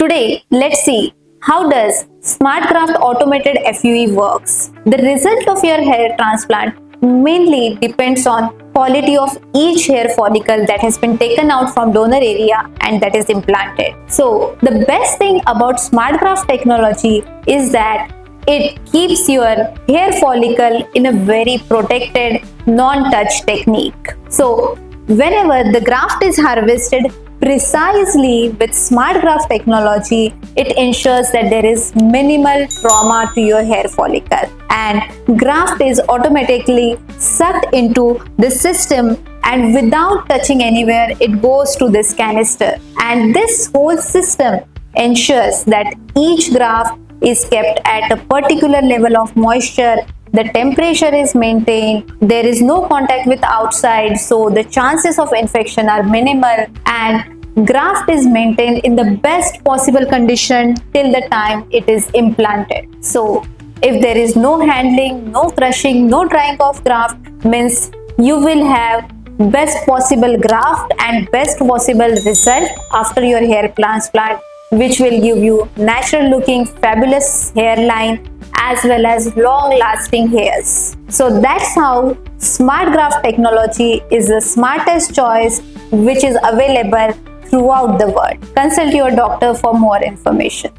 Today, let's see how does SmartGraft Automated FUE works. The result of your hair transplant mainly depends on quality of each hair follicle that has been taken out from donor area and that is implanted. So the best thing about SmartGraft technology is that it keeps your hair follicle in a very protected non-touch technique. So whenever the graft is harvested precisely with SmartGraft technology, it ensures that there is minimal trauma to your hair follicle and graft is automatically sucked into the system, and without touching anywhere it goes to this canister, and this whole system ensures that each graft is kept at a particular level of moisture, the temperature is maintained, there is no contact with outside, so the chances of infection are minimal, and graft is maintained in the best possible condition till the time it is implanted. So if there is no handling, no crushing, no drying of graft, means you will have best possible graft and best possible result after your hair transplant, which will give you natural looking fabulous hairline as well as long lasting hairs. So that's how SmartGraft technology is the smartest choice which is available throughout the world. Consult your doctor for more information.